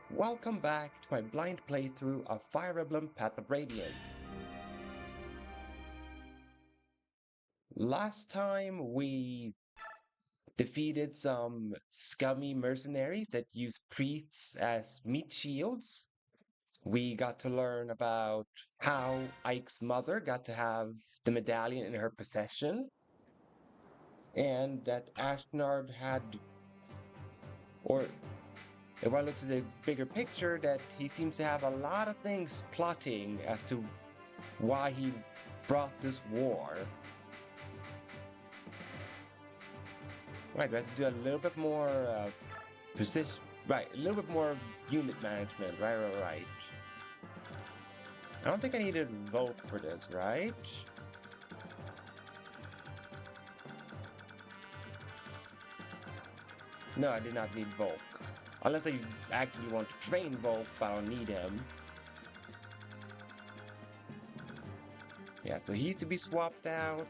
Welcome back to my blind playthrough of Fire Emblem Path of Radiance. Last time we defeated some scummy mercenaries that use priests as meat shields. We got to learn about how Ike's mother got to have the medallion in her possession, and that Ashnard had, or if one looks at the bigger picture, that he seems to have a lot of things plotting as to why he brought this war. Right, we have to do a little bit more precision, right, a little bit more unit management, right. I don't think I needed Volk for this, right? No, I did not need Volk. Unless I actually want to train Volk, but I don't need him. Yeah, so he's to be swapped out.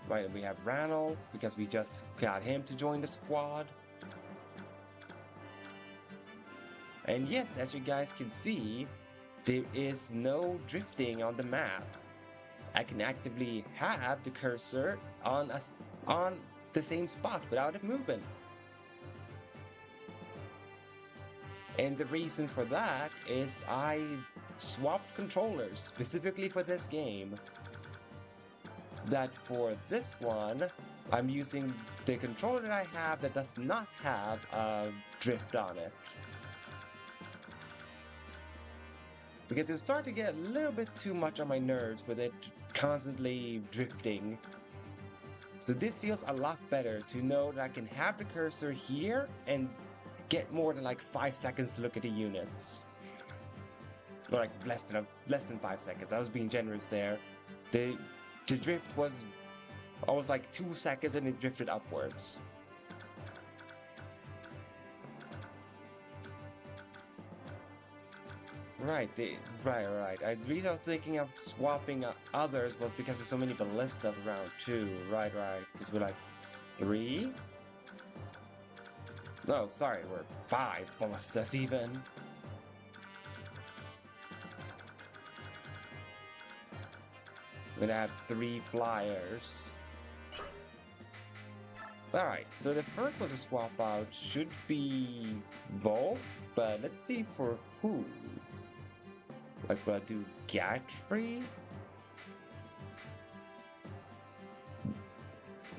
Right, we have Ranulph, because we just got him to join the squad. And yes, as you guys can see, there is no drifting on the map. I can actively have the cursor on the same spot without it moving. And the reason for that is I swapped controllers specifically for this game. That for this one, I'm using the controller that I have that does not have a drift on it. Because it was starting to get a little bit too much on my nerves with it constantly drifting. So this feels a lot better to know that I can have the cursor here and get more than like 5 seconds to look at the units. Or like less than 5 seconds. I was being generous there. The drift was almost like 2 seconds and it drifted upwards. Right, right. The reason I was thinking of swapping others was because there's so many ballistas around too. Right. Because we're like 3? No, sorry, we're 5 ballistas even. We're gonna have 3 flyers. Alright, so the first one to swap out should be Volk, but let's see for who. Like, will I do Gatry?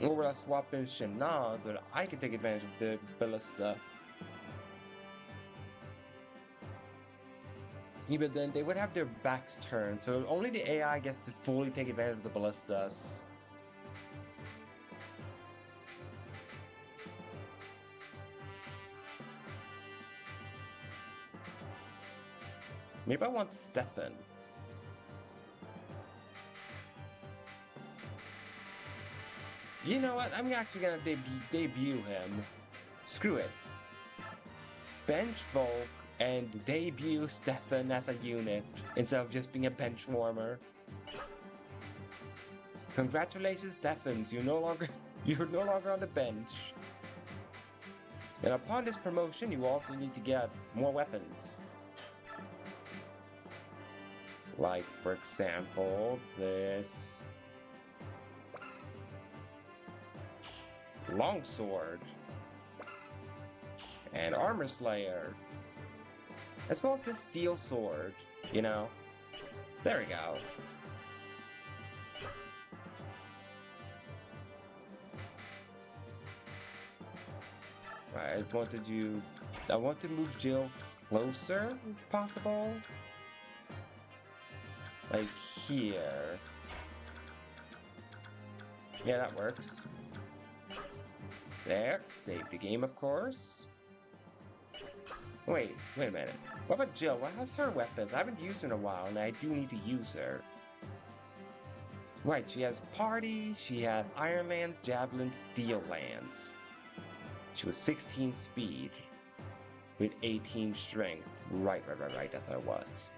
Or will I swap in Shana so that I can take advantage of the ballista? Yeah, but then they would have their backs turned, so only the AI gets to fully take advantage of the ballistas. Maybe I want Stefan. You know what? I'm actually gonna debut him. Screw it. Bench Volk and debut Stefan as a unit instead of just being a bench warmer. Congratulations, Stefan. You're no longer on the bench. And upon this promotion, you also need to get more weapons. Like, for example, this longsword and armor slayer, as well as this steel sword, you know. There we go. Right, I want to move Jill closer if possible. Like here. Yeah, that works. There, save the game, of course. Wait a minute. What about Jill? What has her weapons? I haven't used her in a while, and I do need to use her. Right, she has Party, she has Iron Lance, Javelin, Steel Lance. She was 16 speed with 18 strength. Right, that's how it was.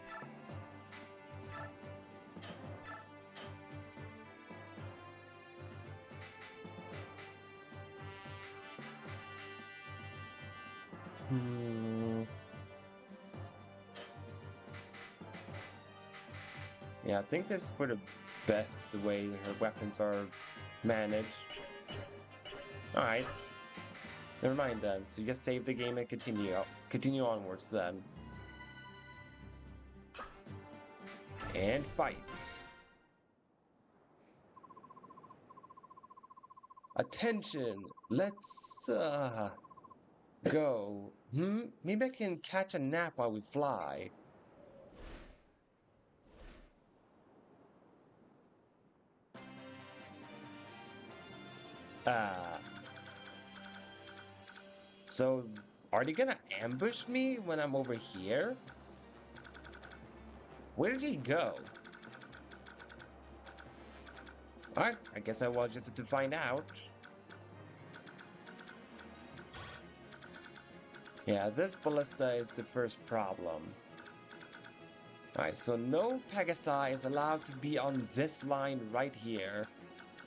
Hmm. Yeah, I think this is for the best the way her weapons are managed. Alright, never mind then. So you just save the game and continue onwards then. And fight. Attention! Let's go. Maybe I can catch a nap while we fly. Ah. So are they gonna ambush me when I'm over here? Where did he go? Alright, I guess I will just have to find out. Yeah, this ballista is the first problem. Alright, so no Pegasi is allowed to be on this line right here.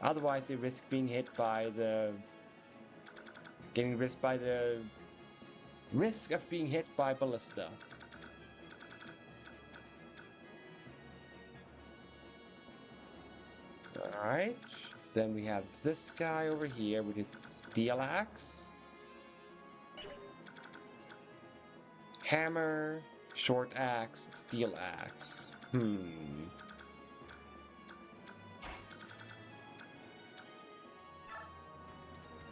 Otherwise, they risk being hit by the... risk of being hit by ballista. Alright, then we have this guy over here with his steel axe. Hammer, short axe, steel axe.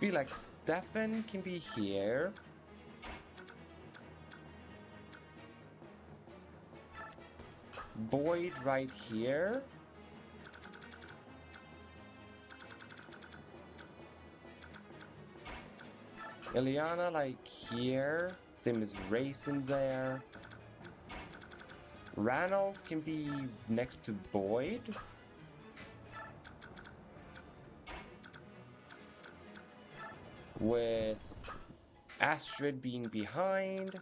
Feel like Stefan can be here. Boyd right here. Ileana like here. Same as Rayson there. Ranulph can be next to Boyd. With Astrid being behind.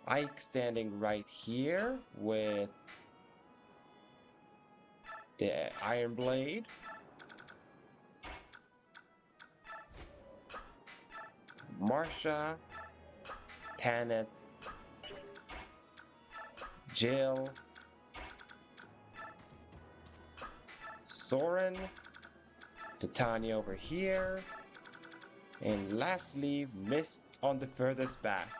Ike standing right here with the Iron Blade. Marsha, Tanith, Jill, Soren, Titania over here, and lastly, Mist on the furthest back.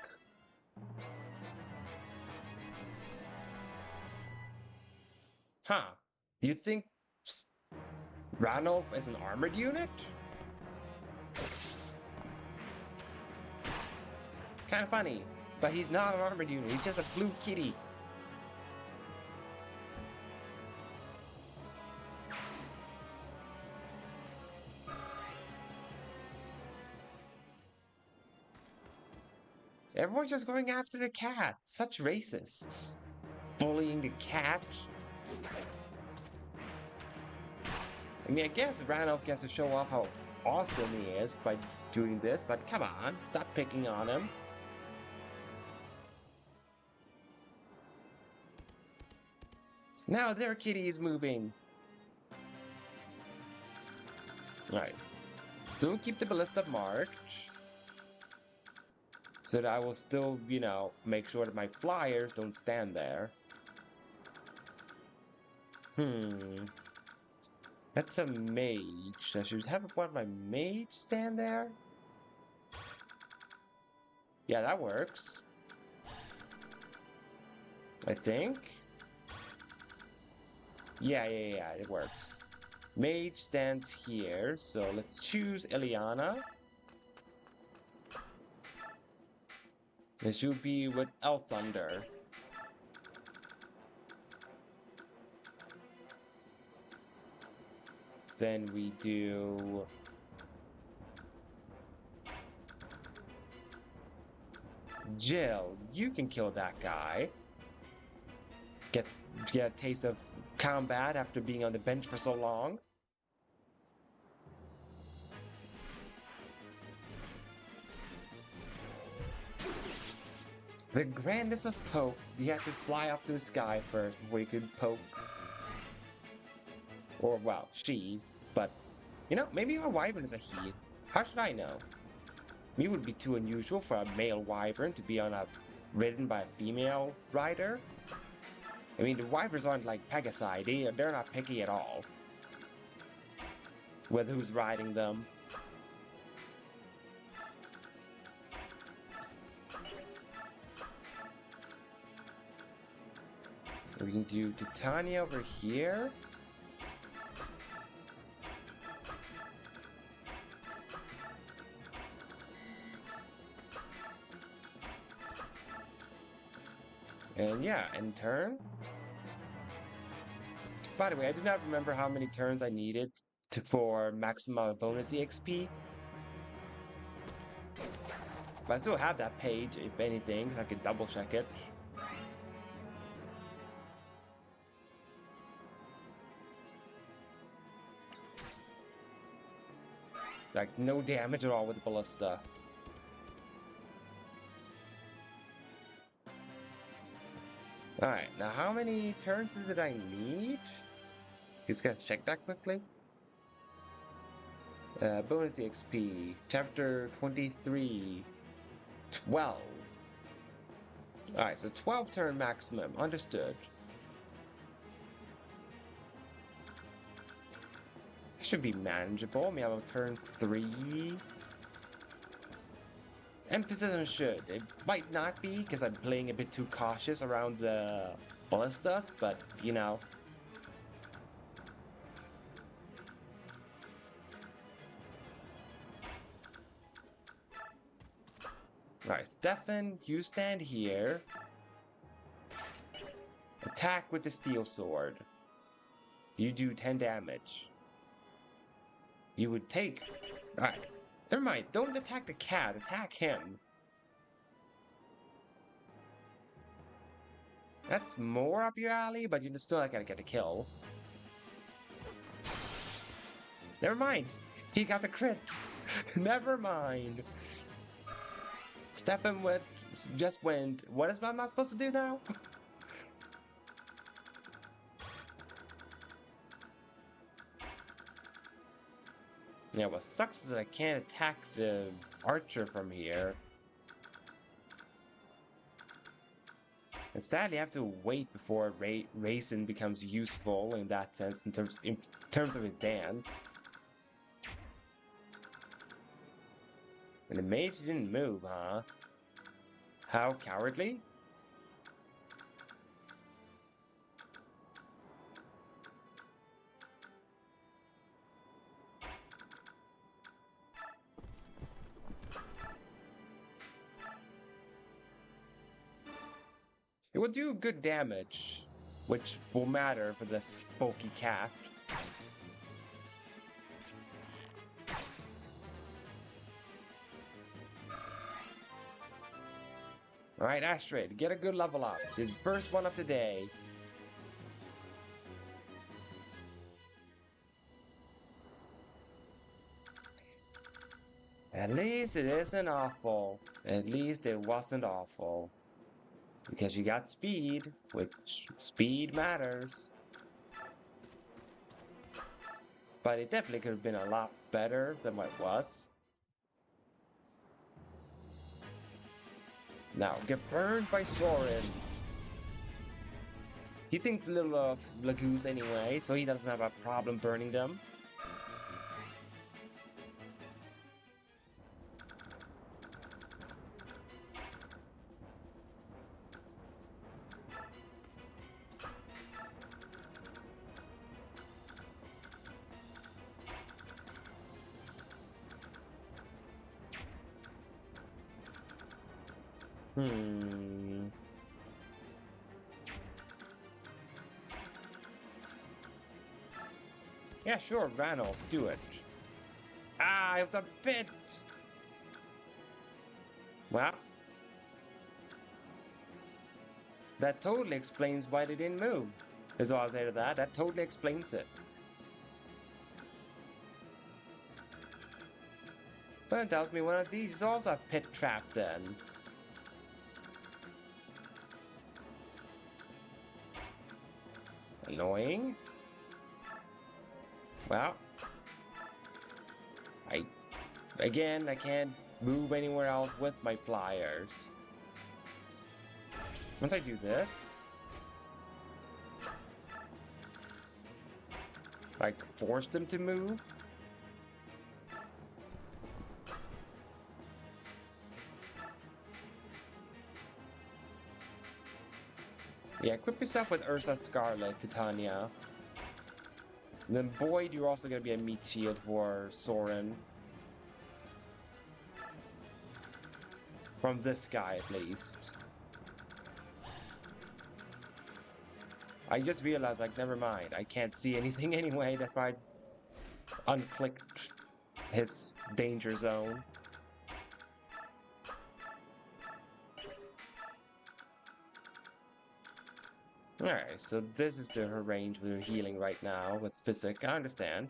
Huh, do you think Ranulph is an armored unit? Kind of funny, but he's not an armored unit, he's just a blue kitty. Everyone's just going after the cat. Such racists. Bullying the cat. I mean, I guess Ranulph gets to show off how awesome he is by doing this, but come on, stop picking on him. Now their kitty is moving. Right. Still keep the ballista marked. So that I will still, you know, make sure that my flyers don't stand there. That's a mage. I should have one of my mage stand there. Yeah, that works. I think. Yeah, it works. Mage stands here, so let's choose Ileana. This should be with Elthunder. Then we do... Jill, you can kill that guy. Get a taste of combat after being on the bench for so long. The grandest of poke, you have to fly up to the sky first before you could poke. Or, well, she, but, You know, maybe a wyvern is a he. How should I know? Me would be too unusual for a male wyvern to be ridden by a female rider. I mean, the wyverns aren't like Pegasi. They're not picky at all with who's riding them. We can do Titania over here. And yeah, end turn. By the way, I do not remember how many turns I needed for maximum bonus EXP. But I still have that page, if anything, so I could double check it. Like, no damage at all with the ballista. Alright, now how many turns did I need? Just gotta check that quickly. Bonus EXP, chapter 23, 12. Alright, so 12 turn maximum, understood. Should be manageable. I mean, I'm on turn 3. Emphasis on should. It might not be, because I'm playing a bit too cautious around the ballistas, but, you know. Alright, Stefan, you stand here. Attack with the steel sword. You do 10 damage. You would take... Alright, never mind. Don't attack the cat. Attack him. That's more up your alley, but you're still not gonna get a kill. Never mind. He got the crit. Never mind. Stefan just went. What is I'm not supposed to do now? Yeah, what sucks is that I can't attack the archer from here. And sadly, I have to wait before Raisin becomes useful in that sense, in terms of his dance. And the mage didn't move, huh? How cowardly? It will do good damage, which will matter for this bulky cat. Alright, Astrid, get a good level up. This is first one of the day. At least it isn't awful. At least it wasn't awful. Because you got speed, which speed matters. But it definitely could have been a lot better than what it was. Now, get burned by Soren. He thinks little of Lagoos anyway, so he doesn't have a problem burning them. Yeah, sure, Ranulph, do it. Ah, it was a bit! Well, that totally explains why they didn't move. Is all I'll say to that. That totally explains it. So it tells me one of these is also a pit trap then. Annoying. Well, Again, I can't move anywhere else with my flyers. Once I do this, like, force them to move. Yeah, equip yourself with Ursa Scarlet, Titania. And then Boyd, you're also going to be a meat shield for Soren. From this guy, at least. I just realized, like, never mind. I can't see anything anyway. That's why I unclicked his danger zone. Alright, so this is the her range we're healing right now with Physic. I understand.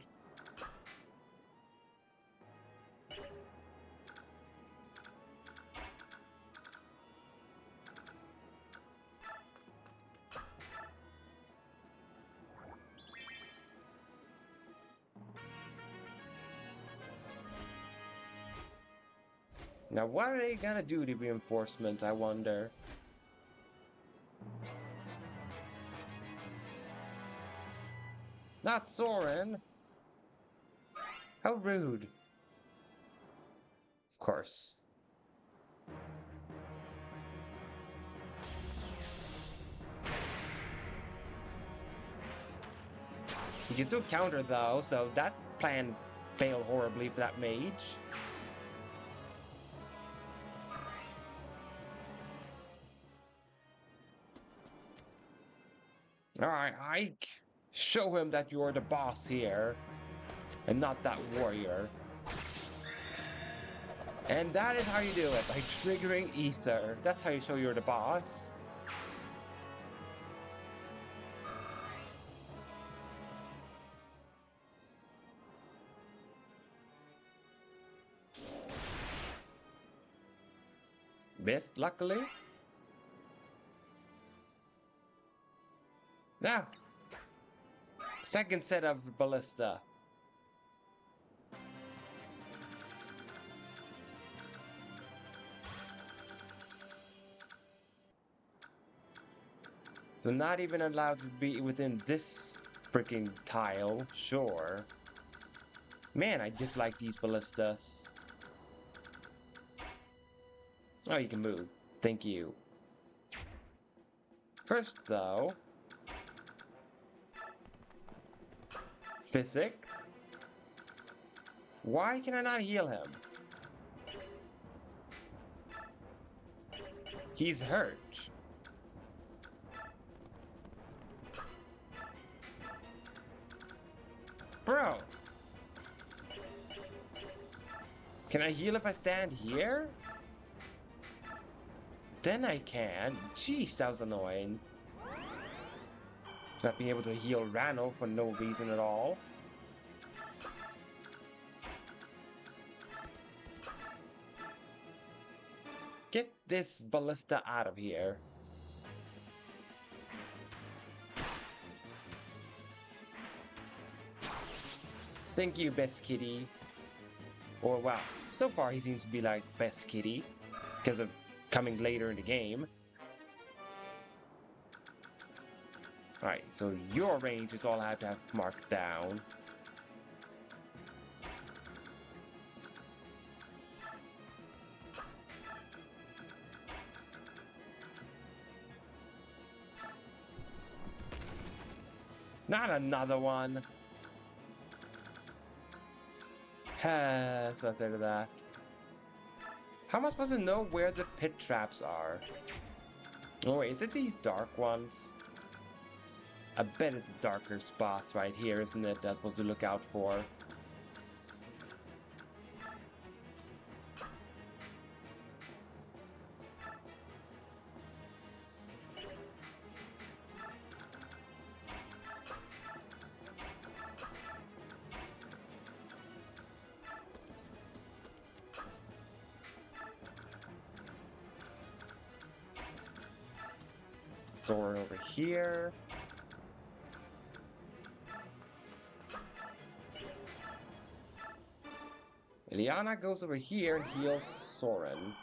Now, what are they gonna do to reinforcements, I wonder? Not Soren! How rude. Of course. You can still counter though, so that plan failed horribly for that mage. Alright, Ike. Show him that you're the boss here, and not that warrior. And that is how you do it, by triggering Ether. That's how you show you're the boss. Missed, luckily. Ah! Second set of ballista. So not even allowed to be within this freaking tile, sure. Man, I dislike these ballistas. Oh, you can move. Thank you. First, though... Physic? Why can I not heal him? He's hurt. Bro! Can I heal if I stand here? Then I can. Jeez, that was annoying. Not being able to heal Rano for no reason at all. Get this ballista out of here. Thank you, best kitty. Or, wow, so far he seems to be like best kitty because of coming later in the game. Alright, so your range is all I have to have marked down. Not another one! That's what I say to that. How am I supposed to know where the pit traps are? Oh wait, is it these dark ones? I bet it's the darker spots right here, isn't it? That's supposed to look out for. Sword over here. Ileana goes over here and heals Soren.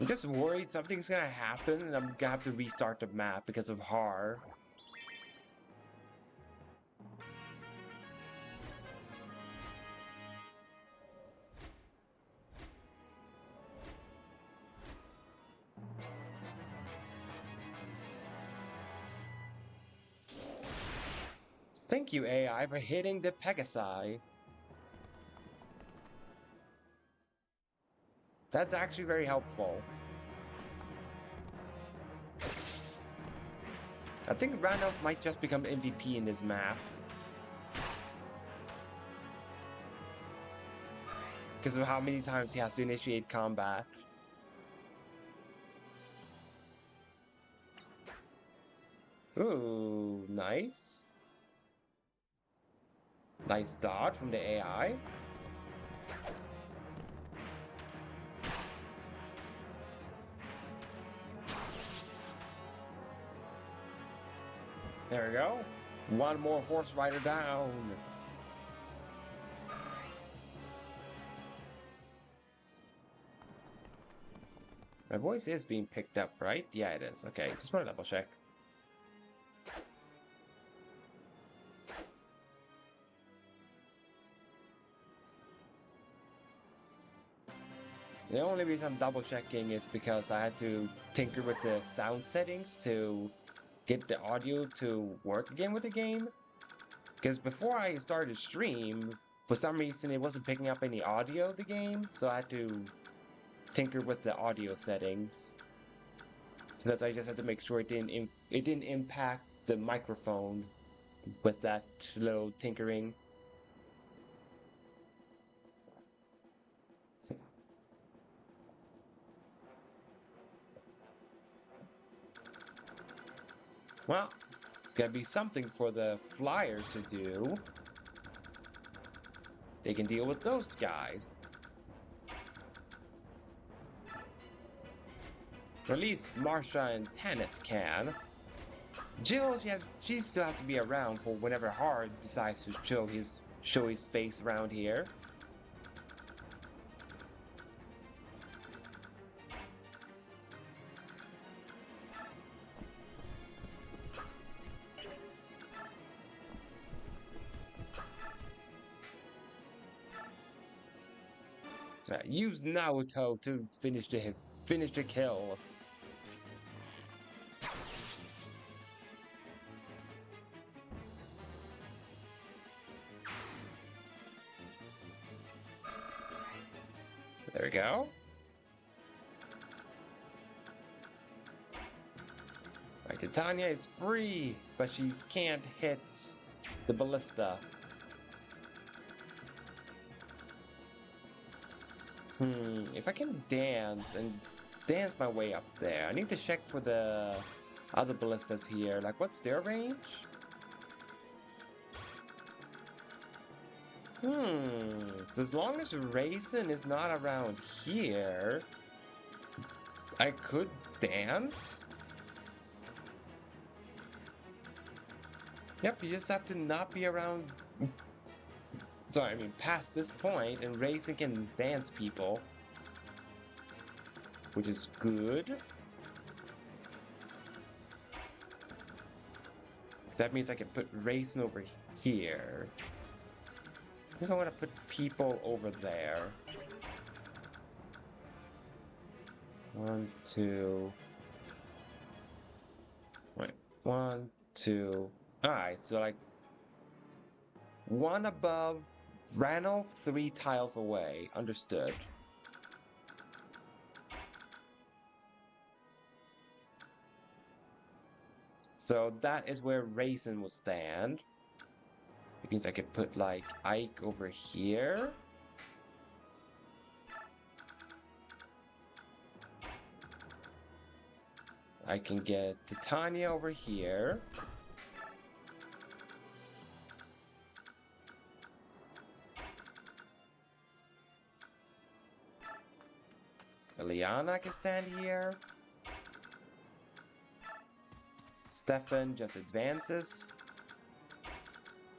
I'm just worried something's gonna happen and I'm gonna have to restart the map because of Har. Thank you, AI, for hitting the Pegasi. That's actually very helpful. I think Randolph might just become MVP in this map. Because of how many times he has to initiate combat. Ooh, nice. Nice dodge from the AI. There we go. One more horse rider down. My voice is being picked up, right? Yeah, it is. Okay, just want to double check. The only reason I'm double checking is because I had to tinker with the sound settings to get the audio to work again with the game. Because before I started stream, for some reason it wasn't picking up any audio of the game, so I had to tinker with the audio settings. Because I just had to make sure it didn't impact the microphone with that little tinkering. Well, it's gotta be something for the Flyers to do. They can deal with those guys. Or at least Marsha and Tanith can. Jill, she still has to be around for whenever Hard decides to show his face around here. Use Naruto to finish the kill. There we go. Right, Titania is free, but she can't hit the ballista. If I can dance my way up there. I need to check for the other ballistas here. Like, what's their range? So as long as Raisin is not around here, I could dance? Yep, you just have to not be around... Sorry, I mean past this point, and Raisin can dance people. Which is good. That means I can put Raisin over here. Because I want to put people over there. 1, 2. Wait, 1, 2. Alright, so like one above Ranulph, 3 tiles away. Understood. So that is where Raisin will stand. It means I could put like Ike over here. I can get Titania over here. Liana can stand here. Stefan just advances.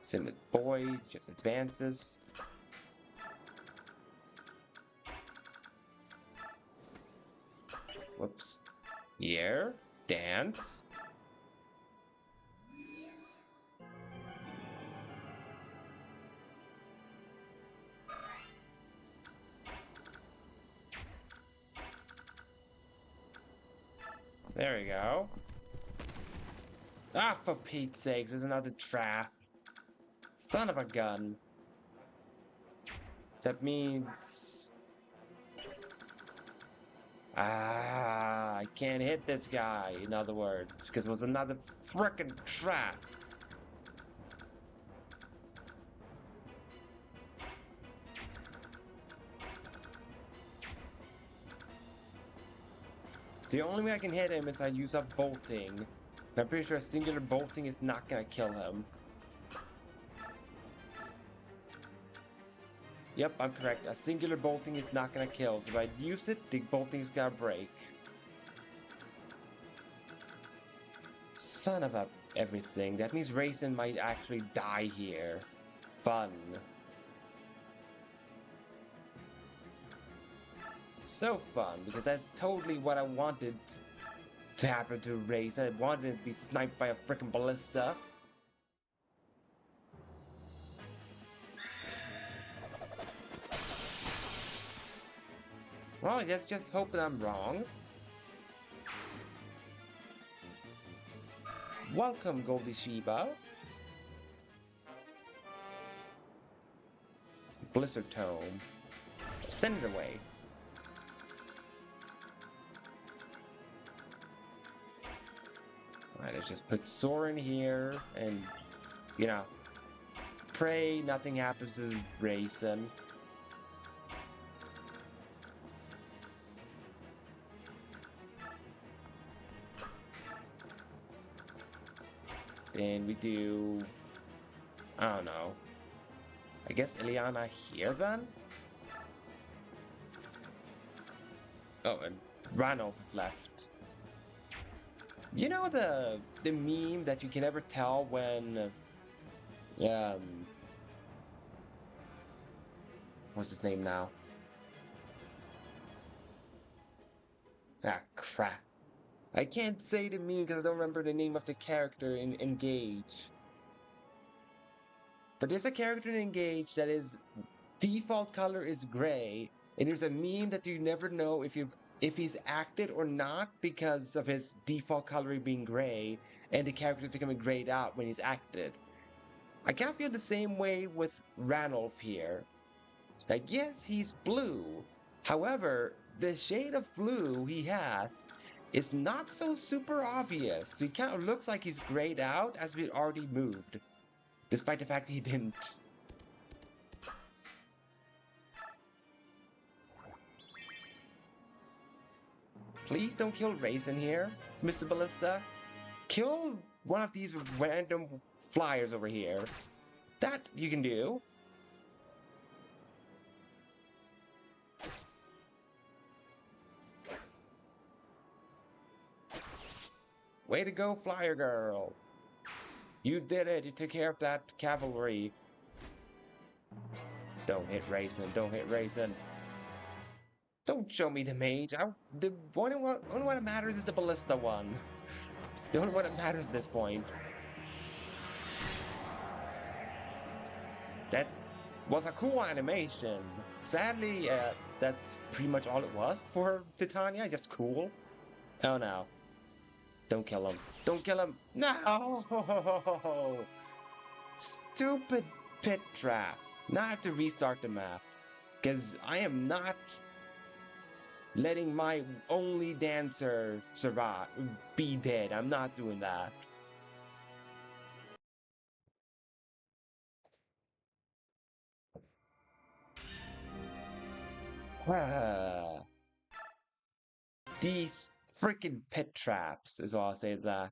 Sim with Boyd just advances. Whoops. Here. Dance. There we go. Ah, for Pete's sakes, there's another trap. Son of a gun. That means... Ah, I can't hit this guy, in other words, because it was another frickin' trap. The only way I can hit him is if I use up bolting. And I'm pretty sure a singular bolting is not gonna kill him. Yep, I'm correct. A singular bolting is not gonna kill. So if I use it, the bolting is gonna break. Son of a everything. That means Raisin might actually die here. Fun. So fun, because that's totally what I wanted to happen to Raisin. I wanted it to be sniped by a freaking ballista. Well, let's just hope that I'm wrong. Welcome, Goldie Sheba. Blizzard Tome. Send it away. Alright, let's just put Soren here and, you know, pray nothing happens to Raisin. Then we do, I don't know, I guess Ileana here then? Oh, and Ranulf is left. You know the meme that you can never tell when, what's his name now? Ah, crap. I can't say the meme because I don't remember the name of the character in Engage. But there's a character in Engage that is default color is gray, and there's a meme that you never know if he's acted or not because of his default coloring being gray, and the character is becoming grayed out when he's acted. I kind of feel the same way with Ranulf here. Like, yes, he's blue. However, the shade of blue he has is not so super obvious. So he kind of looks like he's grayed out as we already moved. Despite the fact he didn't. Please don't kill Raisin here, Mr. Ballista. Kill one of these random flyers over here. That you can do. Way to go, Flyer Girl. You did it. You took care of that cavalry. Don't hit Raisin. Don't hit Raisin. Don't show me the mage. The only one that matters is the ballista one. The only one that matters at this point. That was a cool animation. Sadly, that's pretty much all it was for Titania. Just cool. Oh no. Don't kill him. Don't kill him. No! Stupid pit trap. Now I have to restart the map. Because I am not letting my only dancer survive, be dead. I'm not doing that. These freaking pit traps is all I'll say to that.